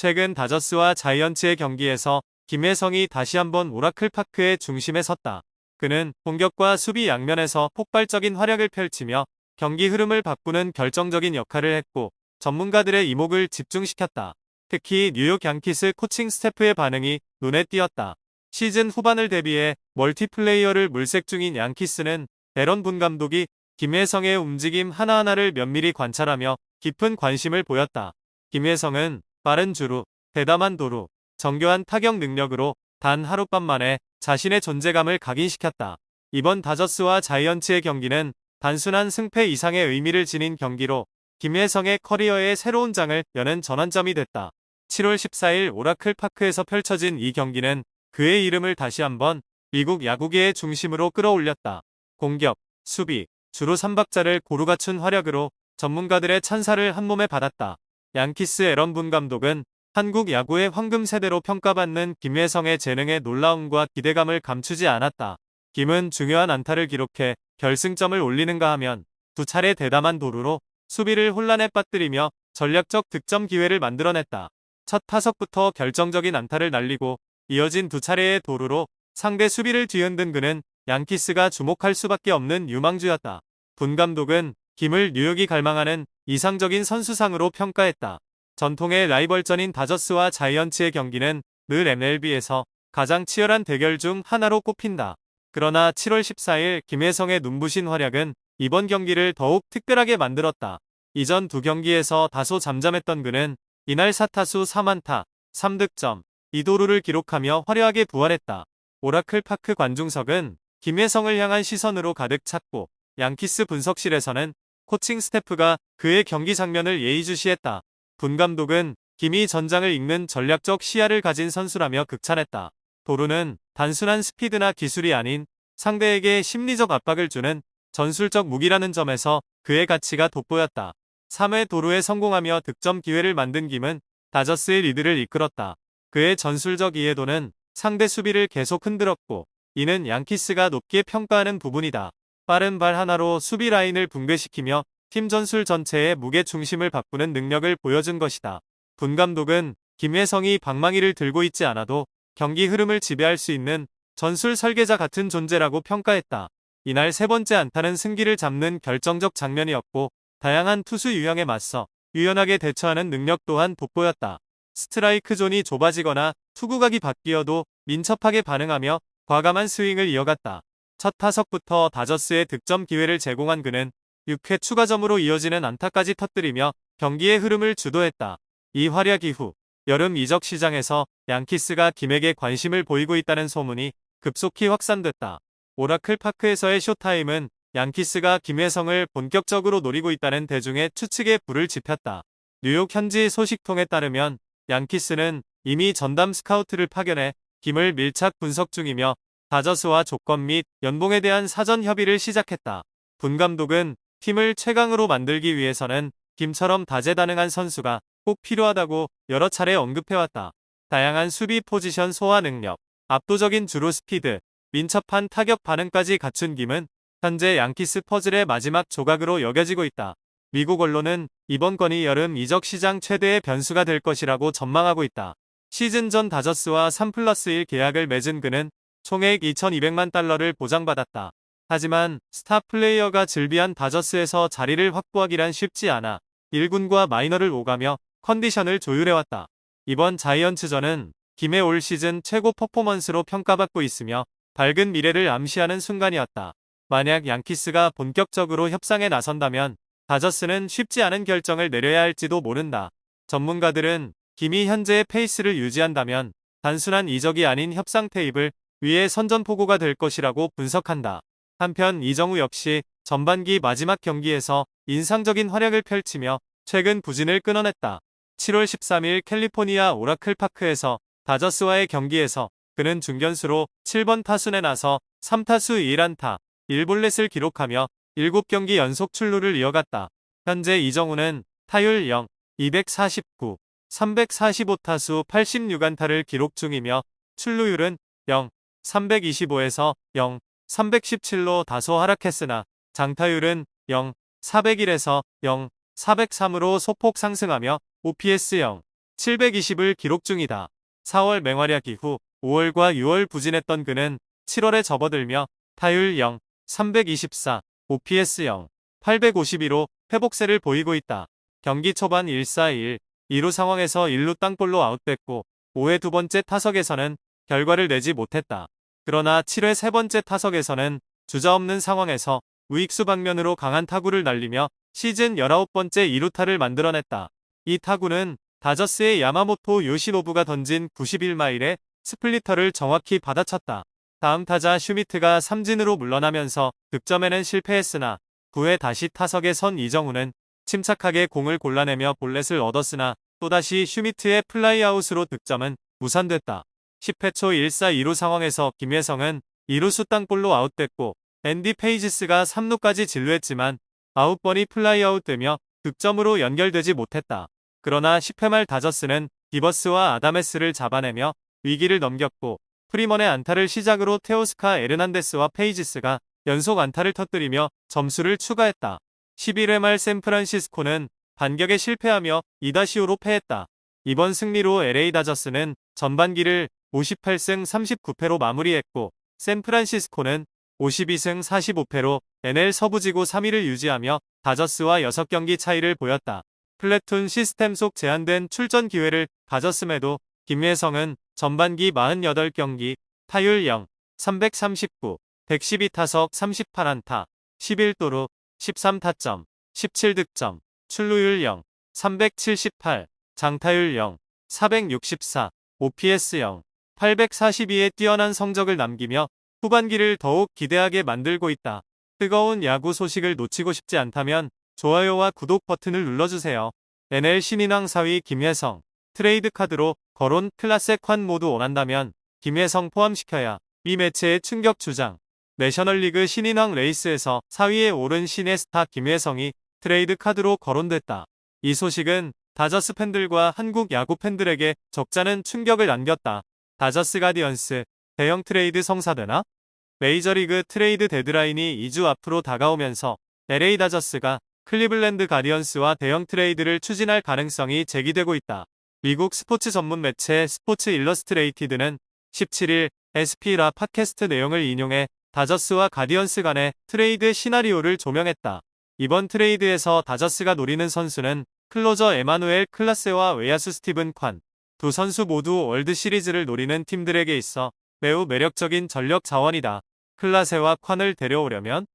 최근 다저스와 자이언츠의 경기에서 김혜성이 다시 한번 오라클 파크의 중심에 섰다. 그는 공격과 수비 양면에서 폭발적인 활약을 펼치며 경기 흐름을 바꾸는 결정적인 역할을 했고 전문가들의 이목을 집중시켰다. 특히 뉴욕 양키스 코칭 스태프의 반응이 눈에 띄었다. 시즌 후반을 대비해 멀티플레이어를 물색 중인 양키스는 에런 분 감독이 김혜성의 움직임 하나하나를 면밀히 관찰하며 깊은 관심을 보였다. 김혜성은 빠른 주루, 대담한 도루, 정교한 타격 능력으로 단 하룻밤 만에 자신의 존재감을 각인시켰다. 이번 다저스와 자이언츠의 경기는 단순한 승패 이상의 의미를 지닌 경기로 김혜성의 커리어의 새로운 장을 여는 전환점이 됐다. 7월 14일 오라클 파크에서 펼쳐진 이 경기는 그의 이름을 다시 한번 미국 야구계의 중심으로 끌어올렸다. 공격, 수비, 주루 3박자를 고루 갖춘 활약으로 전문가들의 찬사를 한몸에 받았다. 양키스 에런 분 감독은 한국 야구의 황금 세대로 평가받는 김혜성의 재능의 놀라움과 기대감을 감추지 않았다. 김은 중요한 안타를 기록해 결승점을 올리는가 하면 두 차례 대담한 도루로 수비를 혼란에 빠뜨리며 전략적 득점 기회를 만들어냈다. 첫 타석부터 결정적인 안타를 날리고 이어진 두 차례의 도루로 상대 수비를 뒤흔든 그는 양키스가 주목할 수밖에 없는 유망주였다. 분 감독은 김을 뉴욕이 갈망하는 이상적인 선수상으로 평가했다. 전통의 라이벌전인 다저스와 자이언츠의 경기는 늘 MLB에서 가장 치열한 대결 중 하나로 꼽힌다. 그러나 7월 14일 김혜성의 눈부신 활약은 이번 경기를 더욱 특별하게 만들었다. 이전 두 경기에서 다소 잠잠했던 그는 이날 4타수 4안타, 3득점, 2도루를 기록하며 화려하게 부활했다. 오라클 파크 관중석은 김혜성을 향한 시선으로 가득 찼고 양키스 분석실에서는 코칭 스태프가 그의 경기 장면을 예의주시했다. 분 감독은 김이 전장을 읽는 전략적 시야를 가진 선수라며 극찬했다. 도루는 단순한 스피드나 기술이 아닌 상대에게 심리적 압박을 주는 전술적 무기라는 점에서 그의 가치가 돋보였다. 3회 도루에 성공하며 득점 기회를 만든 김은 다저스의 리드를 이끌었다. 그의 전술적 이해도는 상대 수비를 계속 흔들었고 이는 양키스가 높게 평가하는 부분이다. 빠른 발 하나로 수비 라인을 붕괴시키며 팀 전술 전체의 무게 중심을 바꾸는 능력을 보여준 것이다. 분 감독은 김혜성이 방망이를 들고 있지 않아도 경기 흐름을 지배할 수 있는 전술 설계자 같은 존재라고 평가했다. 이날 세 번째 안타는 승기를 잡는 결정적 장면이었고 다양한 투수 유형에 맞서 유연하게 대처하는 능력 또한 돋보였다. 스트라이크 존이 좁아지거나 투구각이 바뀌어도 민첩하게 반응하며 과감한 스윙을 이어갔다. 첫 타석부터 다저스의 득점 기회를 제공한 그는 6회 추가점으로 이어지는 안타까지 터뜨리며 경기의 흐름을 주도했다. 이 활약 이후 여름 이적 시장에서 양키스가 김에게 관심을 보이고 있다는 소문이 급속히 확산됐다. 오라클 파크에서의 쇼타임은 양키스가 김혜성을 본격적으로 노리고 있다는 대중의 추측에 불을 지폈다. 뉴욕 현지 소식통에 따르면 양키스는 이미 전담 스카우트를 파견해 김을 밀착 분석 중이며 다저스와 조건 및 연봉에 대한 사전 협의를 시작했다. 분 감독은 팀을 최강으로 만들기 위해서는 김처럼 다재다능한 선수가 꼭 필요하다고 여러 차례 언급해왔다. 다양한 수비 포지션 소화 능력, 압도적인 주루 스피드, 민첩한 타격 반응까지 갖춘 김은 현재 양키스 퍼즐의 마지막 조각으로 여겨지고 있다. 미국 언론은 이번 건이 여름 이적 시장 최대의 변수가 될 것이라고 전망하고 있다. 시즌 전 다저스와 3+1 계약을 맺은 그는 총액 2,200만 달러를 보장받았다. 하지만 스타 플레이어가 즐비한 다저스에서 자리를 확보하기란 쉽지 않아 1군과 마이너를 오가며 컨디션을 조율해왔다. 이번 자이언츠전은 김의 올 시즌 최고 퍼포먼스로 평가받고 있으며 밝은 미래를 암시하는 순간이었다. 만약 양키스가 본격적으로 협상에 나선다면 다저스는 쉽지 않은 결정을 내려야 할지도 모른다. 전문가들은 김이 현재의 페이스를 유지한다면 단순한 이적이 아닌 협상 테이블 위에 선전포고가 될 것이라고 분석한다. 한편 이정우 역시 전반기 마지막 경기에서 인상적인 활약을 펼치며 최근 부진을 끊어냈다. 7월 13일 캘리포니아 오라클 파크에서 다저스와의 경기에서 그는 중견수로 7번 타순에 나서 3타수 1안타, 1볼넷을 기록하며 7경기 연속 출루를 이어갔다. 현재 이정우는 타율 0, 249, 345타수 86안타를 기록 중이며 출루율은 0, 325에서 0, 317로 다소 하락했으나 장타율은 0, 401에서 0, 403으로 소폭 상승하며 OPS 0, 720을 기록 중이다. 4월 맹활약 이후 5월과 6월 부진했던 그는 7월에 접어들며 타율 0, 324, OPS 0, 852로 회복세를 보이고 있다. 경기 초반 1-4-1, 2루 상황에서 1루 땅볼로 아웃됐고 5회 두 번째 타석에서는 결과를 내지 못했다. 그러나 7회 세 번째 타석에서는 주자없는 상황에서 우익수 방면으로 강한 타구를 날리며 시즌 19번째 2루타를 만들어냈다. 이 타구는 다저스의 야마모토 요시노부가 던진 91마일의 스플리터를 정확히 받아쳤다. 다음 타자 슈미트가 삼진으로 물러나면서 득점에는 실패했으나 9회 다시 타석에 선 이정우는 침착하게 공을 골라내며 볼넷을 얻었으나 또다시 슈미트의 플라이아웃으로 득점은 무산됐다. 10회 초 1-4-2루 상황에서 김혜성은 2루수 땅볼로 아웃됐고 앤디 페이지스가 3루까지 진루했지만 9번이 플라이아웃 되며 득점으로 연결되지 못했다. 그러나 10회 말 다저스는 기버스와 아다메스를 잡아내며 위기를 넘겼고 프리먼의 안타를 시작으로 테오스카 에르난데스와 페이지스가 연속 안타를 터뜨리며 점수를 추가했다. 11회 말 샌프란시스코는 반격에 실패하며 2-5로 패했다. 이번 승리로 LA 다저스는 전반기를 58승 39패로 마무리했고 샌프란시스코는 52승 45패로 NL 서부지구 3위를 유지하며 다저스와 6경기 차이를 보였다. 플래툰 시스템 속 제한된 출전 기회를 가졌음에도 김혜성은 전반기 48경기, 타율 0, 339, 112타석 38안타, 11도루, 13타점, 17득점, 출루율 0, 378, 장타율 0, 464, OPS 0, 842의 뛰어난 성적을 남기며 후반기를 더욱 기대하게 만들고 있다. 뜨거운 야구 소식을 놓치고 싶지 않다면 좋아요와 구독 버튼을 눌러주세요. NL 신인왕 4위 김혜성, 트레이드 카드로 거론 클라세 관 모두 원한다면 김혜성 포함시켜야 미 매체의 충격 주장. 내셔널리그 신인왕 레이스에서 4위에 오른 신의 스타 김혜성이 트레이드 카드로 거론됐다. 이 소식은 다저스 팬들과 한국 야구 팬들에게 적잖은 충격을 안겼다. 다저스 가디언스, 대형 트레이드 성사되나? 메이저리그 트레이드 데드라인이 2주 앞으로 다가오면서 LA 다저스가 클리블랜드 가디언스와 대형 트레이드를 추진할 가능성이 제기되고 있다. 미국 스포츠 전문 매체 스포츠 일러스트레이티드는 17일 SP라 팟캐스트 내용을 인용해 다저스와 가디언스 간의 트레이드 시나리오를 조명했다. 이번 트레이드에서 다저스가 노리는 선수는 클로저 에마누엘 클라세와 외야수 스티븐 관. 두 선수 모두 월드시리즈를 노리는 팀들에게 있어 매우 매력적인 전력 자원이다. 클라세와 관을 데려오려면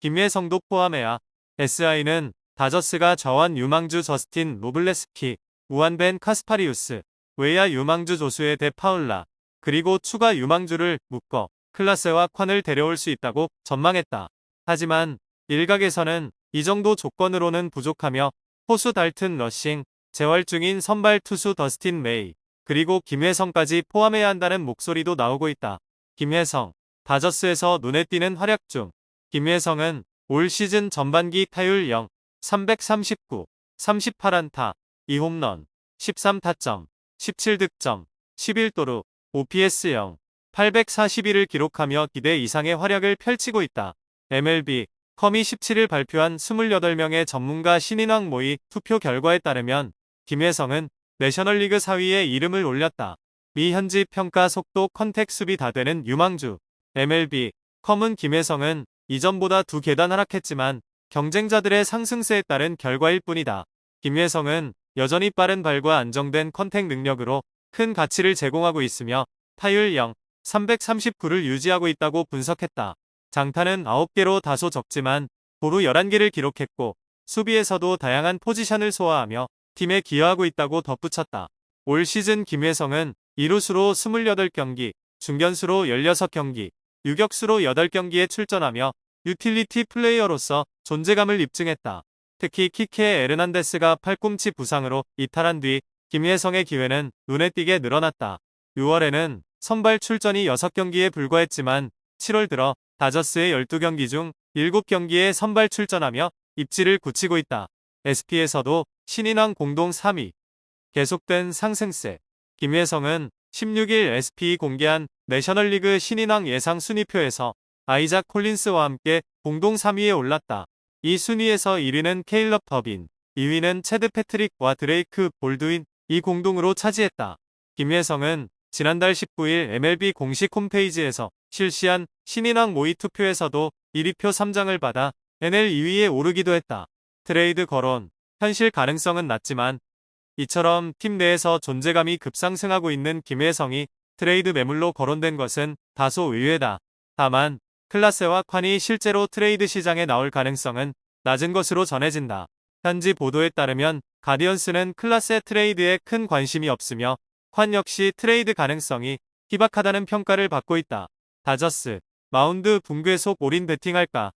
김혜성도 포함해야. SI는 다저스가 좌완 유망주 저스틴 로블레스키, 우완 벤 카스파리우스, 외야 유망주 조수의 데 파울라, 그리고 추가 유망주를 묶어 클라세와 관을 데려올 수 있다고 전망했다. 하지만 일각에서는 이 정도 조건으로는 부족하며 포수 달튼 러싱, 재활 중인 선발 투수 더스틴 메이, 그리고 김혜성까지 포함해야 한다는 목소리도 나오고 있다. 김혜성, 다저스에서 눈에 띄는 활약 중 김혜성은 올 시즌 전반기 타율 0, 339, 38안타, 2홈런, 13타점, 17득점, 11도루, OPS 0, 841을 기록하며 기대 이상의 활약을 펼치고 있다. MLB, 컴이 17일 발표한 28명의 전문가 신인왕 모의 투표 결과에 따르면 김혜성은 내셔널리그 4위에 이름을 올렸다. 미 현지 평가 속도 컨택 수비 다 되는 유망주. MLB, 컴은 김혜성은 이전보다 2계단 하락했지만 경쟁자들의 상승세에 따른 결과일 뿐이다. 김혜성은 여전히 빠른 발과 안정된 컨택 능력으로 큰 가치를 제공하고 있으며 타율 0, 339를 유지하고 있다고 분석했다. 장타는 9개로 다소 적지만 도루 11개를 기록했고 수비에서도 다양한 포지션을 소화하며 팀에 기여하고 있다고 덧붙였다. 올 시즌 김혜성은 2루수로 28경기, 중견수로 16경기, 유격수로 8경기에 출전하며 유틸리티 플레이어로서 존재감을 입증했다. 특히 키케 에르난데스가 팔꿈치 부상으로 이탈한 뒤 김혜성의 기회는 눈에 띄게 늘어났다. 6월에는 선발 출전이 6경기에 불과했지만 7월 들어 다저스의 12경기 중 7경기에 선발 출전하며 입지를 굳히고 있다. SP에서도 신인왕 공동 3위. 계속된 상승세. 김혜성은 16일 SP이 공개한 내셔널리그 신인왕 예상 순위표에서 아이작 콜린스와 함께 공동 3위에 올랐다. 이 순위에서 1위는 케일럽 더빈, 2위는 체드 패트릭과 드레이크 볼드윈, 이 공동으로 차지했다. 김혜성은 지난달 19일 MLB 공식 홈페이지에서 실시한 신인왕 모의 투표에서도 1위표 3장을 받아 NL 2위에 오르기도 했다. 트레이드 거론, 현실 가능성은 낮지만 이처럼 팀 내에서 존재감이 급상승하고 있는 김혜성이 트레이드 매물로 거론된 것은 다소 의외다. 다만 클라세와 콴이 실제로 트레이드 시장에 나올 가능성은 낮은 것으로 전해진다. 현지 보도에 따르면 가디언스는 클라세 트레이드에 큰 관심이 없으며 콴 역시 트레이드 가능성이 희박하다는 평가를 받고 있다. 다저스, 마운드 붕괴 속 올인 배팅할까?